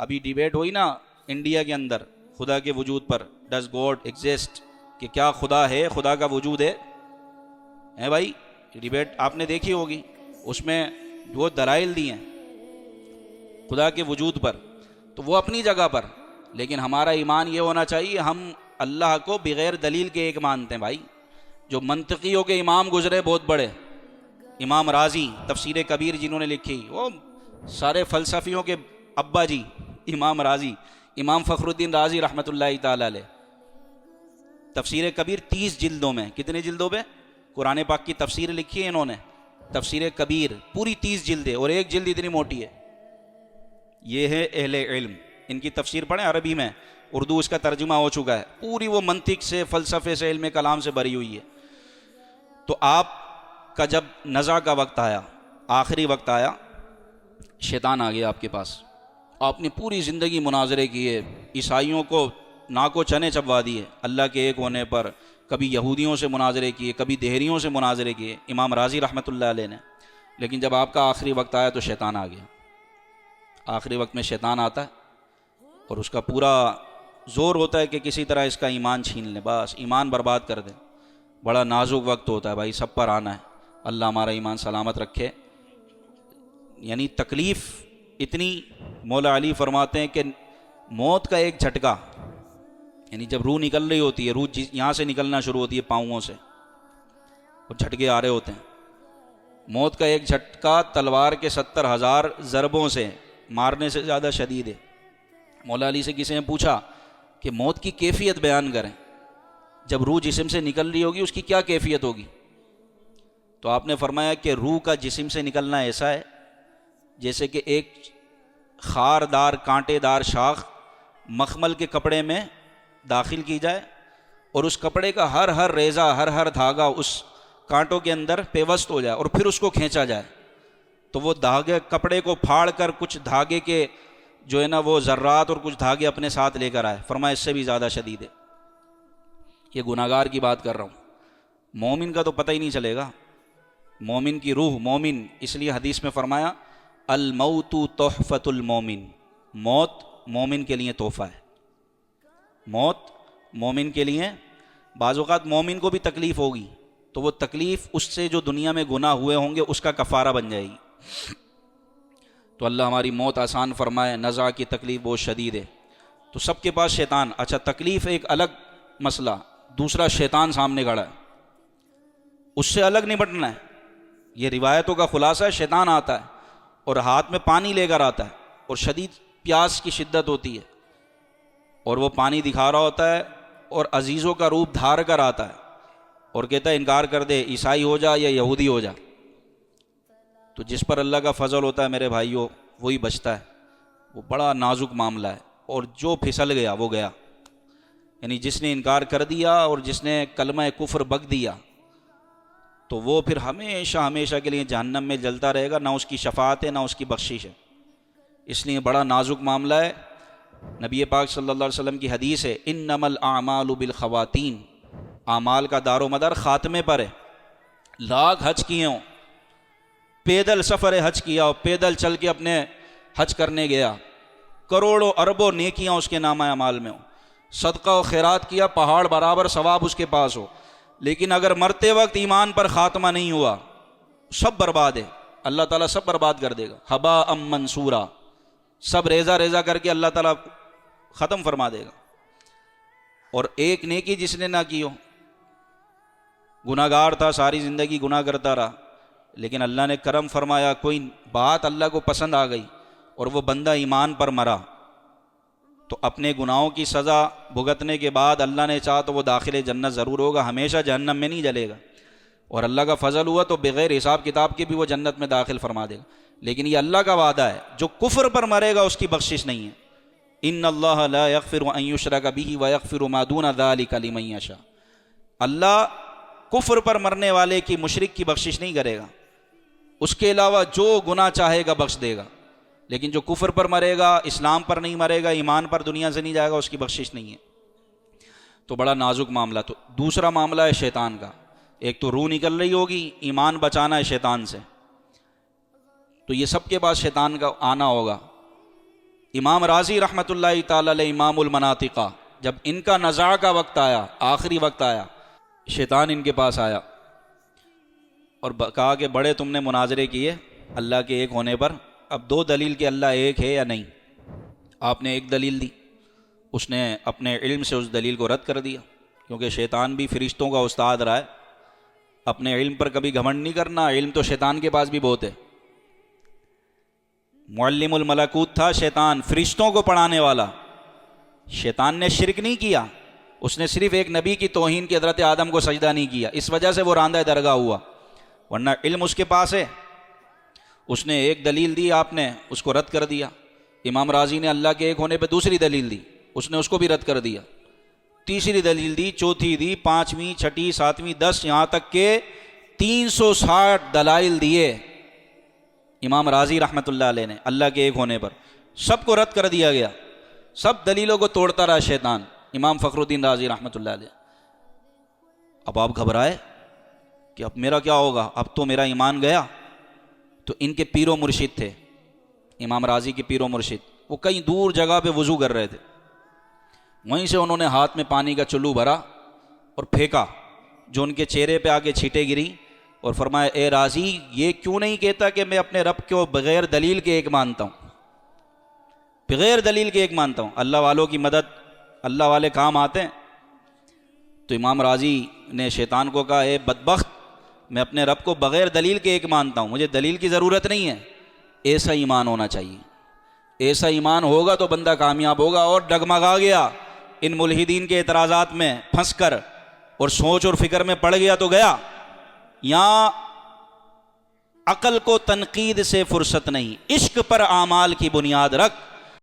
ابھی ڈیبیٹ ہوئی نا انڈیا کے اندر خدا کے وجود پر، ڈز گاڈ ایگزسٹ، کہ کیا خدا ہے، خدا کا وجود ہے بھائی، ڈیبیٹ آپ نے دیکھی ہوگی، اس میں وہ دلائل دی ہیں خدا کے وجود پر، تو وہ اپنی جگہ پر، لیکن ہمارا ایمان یہ ہونا چاہیے ہم اللہ کو بغیر دلیل کے ایک مانتے ہیں بھائی۔ جو منطقیوں کے امام گزرے بہت بڑے، امام رازی تفسیر کبیر جنہوں نے لکھی، وہ سارے فلسفیوں کے ابا جی امام رازی، امام فخر الدین رازی رحمۃ اللہ تعالی علیہ، تفسیر کبیر 30 جلدوں میں، کتنے جلدوں پہ؟ قرآن پاک کی تفسیر لکھی ہے انہوں نے، تفسیر کبیر پوری 30 جلدیں، اور ایک جلد اتنی موٹی ہے۔ یہ ہے اہل علم، ان کی تفسیر پڑھیں عربی میں، اردو اس کا ترجمہ ہو چکا ہے، پوری وہ منطق سے، فلسفے سے، علم کلام سے بھری ہوئی ہے۔ تو آپ کا جب نزع کا وقت آیا، آخری وقت آیا، شیطان آ گیا آپ کے پاس، آپ نے پوری زندگی مناظرے کیے، عیسائیوں کو ناکو چنے چبوا دیے اللہ کے ایک ہونے پر، کبھی یہودیوں سے مناظرے کیے، کبھی دہریوں سے مناظرے کیے امام رازی رحمۃ اللہ علیہ نے، لیکن جب آپ کا آخری وقت آیا تو شیطان آ گیا۔ آخری وقت میں شیطان آتا ہے اور اس کا پورا زور ہوتا ہے کہ کسی طرح اس کا ایمان چھین لے، بس ایمان برباد کر دے۔ بڑا نازک وقت ہوتا ہے بھائی، سب پر آنا ہے، اللہ ہمارا ایمان سلامت رکھے۔ یعنی تکلیف اتنی، مولا علی فرماتے ہیں کہ موت کا ایک جھٹکا، یعنی جب روح نکل رہی ہوتی ہے، روح یہاں سے نکلنا شروع ہوتی ہے پاؤں سے، اور جھٹکے آ رہے ہوتے ہیں، موت کا ایک جھٹکا تلوار کے 70,000 ضربوں سے مارنے سے زیادہ شدید ہے۔ مولا علی سے کسی نے پوچھا کہ موت کی کیفیت بیان کریں، جب روح جسم سے نکل رہی ہوگی اس کی کیا کیفیت ہوگی؟ تو آپ نے فرمایا کہ روح کا جسم سے نکلنا ایسا ہے جیسے کہ ایک خاردار کانٹے دار شاخ مخمل کے کپڑے میں داخل کی جائے، اور اس کپڑے کا ہر ریزہ، ہر دھاگا اس کانٹوں کے اندر پیوست ہو جائے، اور پھر اس کو کھینچا جائے تو وہ دھاگے کپڑے کو پھاڑ کر کچھ دھاگے کے جو ہے نا وہ ذرات اور کچھ دھاگے اپنے ساتھ لے کر آئے۔ فرمایا اس سے بھی زیادہ شدید ہے۔ یہ گناہگار کی بات کر رہا ہوں، مومن کا تو پتہ ہی نہیں چلے گا، مومن کی روح، مومن، اس لیے حدیث میں فرمایا الموت تحفۃ المومن، موت مومن کے لیے تحفہ ہے، موت مومن کے لیے۔ بعض اوقات مومن کو بھی تکلیف ہوگی تو وہ تکلیف اس سے جو دنیا میں گناہ ہوئے ہوں گے اس کا کفارہ بن جائے گی۔ تو اللہ ہماری موت آسان فرمائے، نزع کی تکلیف بہت شدید ہے۔ تو سب کے پاس شیطان، اچھا تکلیف ایک الگ مسئلہ، دوسرا شیطان سامنے کھڑا ہے، اس سے الگ نپٹنا ہے۔ یہ روایتوں کا خلاصہ ہے، شیطان آتا ہے اور ہاتھ میں پانی لے کر آتا ہے، اور شدید پیاس کی شدت ہوتی ہے، اور وہ پانی دکھا رہا ہوتا ہے، اور عزیزوں کا روپ دھار کر آتا ہے اور کہتا ہے انکار کر دے، عیسائی ہو جا یا یہودی ہو جا۔ تو جس پر اللہ کا فضل ہوتا ہے میرے بھائیوں، وہی بچتا ہے، وہ بڑا نازک معاملہ ہے، اور جو پھسل گیا وہ گیا، یعنی جس نے انکار کر دیا اور جس نے کلمہ کفر بک دیا تو وہ پھر ہمیشہ ہمیشہ کے لیے جہنم میں جلتا رہے گا، نہ اس کی شفاعت ہے نہ اس کی بخشش ہے۔ اس لیے بڑا نازک معاملہ ہے۔ نبی پاک صلی اللہ علیہ وسلم کی حدیث ہے انما الاعمال بالخواتین، اعمال کا دار و مدار خاتمے پر ہے۔ لاکھ حج کیے ہوں، پیدل سفر حج کیا ہو، پیدل چل کے اپنے حج کرنے گیا، کروڑوں اربوں نیکیاں اس کے نامہ اعمال میں ہوں، صدقہ و خیرات کیا، پہاڑ برابر ثواب اس کے پاس ہو، لیکن اگر مرتے وقت ایمان پر خاتمہ نہیں ہوا، سب برباد ہے، اللہ تعالیٰ سب برباد کر دے گا، ہباء منصورا، سب ریزہ ریزہ کر کے اللہ تعالیٰ ختم فرما دے گا۔ اور ایک نیکی جس نے نہ کی ہو، گناہ گار تھا، ساری زندگی گناہ کرتا رہا، لیکن اللہ نے کرم فرمایا، کوئی بات اللہ کو پسند آ گئی اور وہ بندہ ایمان پر مرا، تو اپنے گناہوں کی سزا بھگتنے کے بعد اللہ نے چاہا تو وہ داخل جنت ضرور ہوگا، ہمیشہ جہنم میں نہیں جلے گا، اور اللہ کا فضل ہوا تو بغیر حساب کتاب کے بھی وہ جنت میں داخل فرما دے گا۔ لیکن یہ اللہ کا وعدہ ہے، جو کفر پر مرے گا اس کی بخشش نہیں ہے۔ ان اللہ لا یغفر ان یشرک بہ ویغفر ما دون ذلک لمن یشاء، اللہ کفر پر مرنے والے کی، مشرک کی بخشش نہیں کرے گا، اس کے علاوہ جو گناہ چاہے گا بخش دے گا، لیکن جو کفر پر مرے گا، اسلام پر نہیں مرے گا، ایمان پر دنیا سے نہیں جائے گا، اس کی بخشش نہیں ہے۔ تو بڑا نازک معاملہ۔ تو دوسرا معاملہ ہے شیطان کا، ایک تو روح نکل رہی ہوگی، ایمان بچانا ہے شیطان سے، تو یہ سب کے پاس شیطان کا آنا ہوگا۔ امام راضی رحمۃ اللہ تعالی علیہ امام المناطقہ، جب ان کا نزاع کا وقت آیا، آخری وقت آیا، شیطان ان کے پاس آیا اور کہا کہ بڑے تم نے مناظرے کیے اللہ کے ایک ہونے پر، اب دو دلیل کہ اللہ ایک ہے یا نہیں۔ آپ نے ایک دلیل دی، اس نے اپنے علم سے اس دلیل کو رد کر دیا، کیونکہ شیطان بھی فرشتوں کا استاد رہا ہے، اپنے علم پر کبھی گھمنڈ نہیں کرنا، علم تو شیطان کے پاس بھی بہت ہے۔ معلم الملکوت تھا شیطان، فرشتوں کو پڑھانے والا۔ شیطان نے شرک نہیں کیا، اس نے صرف ایک نبی کی توہین کی حضرت آدم کو سجدہ نہیں کیا، اس وجہ سے وہ راندہ درگاہ ہوا، ورنہ علم اس کے پاس ہے۔ اس نے ایک دلیل دی، آپ نے اس کو رد کر دیا۔ امام راضی نے اللہ کے ایک ہونے پہ دوسری دلیل دی، اس نے اس کو بھی رد کر دیا۔ تیسری دلیل دی، چوتھی دی، پانچویں، چھٹی، ساتویں، 10، یہاں تک کہ 360 دلائل دیے امام راضی رحمۃ اللہ علیہ نے اللہ کے ایک ہونے پر، سب کو رد کر دیا گیا، سب دلیلوں کو توڑتا رہا شیطان، امام فخر الدین رازی رحمۃ اللہ علیہ۔ اب آپ گھبرائے کہ اب میرا کیا ہوگا، اب تو میرا ایمان گیا۔ تو ان کے پیر و مرشد تھے، امام راضی کے پیر و مرشد، وہ کہیں دور جگہ پہ وضو کر رہے تھے، وہیں سے انہوں نے ہاتھ میں پانی کا چلو بھرا اور پھینکا، جو ان کے چہرے پہ آگے چھینٹیں گری، اور فرمایا اے راضی یہ کیوں نہیں کہتا کہ میں اپنے رب کو بغیر دلیل کے ایک مانتا ہوں، بغیر دلیل کے ایک مانتا ہوں، اللہ والوں کی مدد، اللہ والے کام آتے ہیں۔ تو امام راضی نے شیطان کو کہا اے بدبخت، میں اپنے رب کو بغیر دلیل کے ایک مانتا ہوں، مجھے دلیل کی ضرورت نہیں ہے۔ ایسا ایمان ہونا چاہیے، ایسا ایمان ہوگا تو بندہ کامیاب ہوگا۔ اور ڈگمگا گیا ان ملحدین کے اعتراضات میں پھنس کر، اور سوچ اور فکر میں پڑ گیا تو گیا۔ یہاں عقل کو تنقید سے فرصت نہیں، عشق پر اعمال کی بنیاد رکھ۔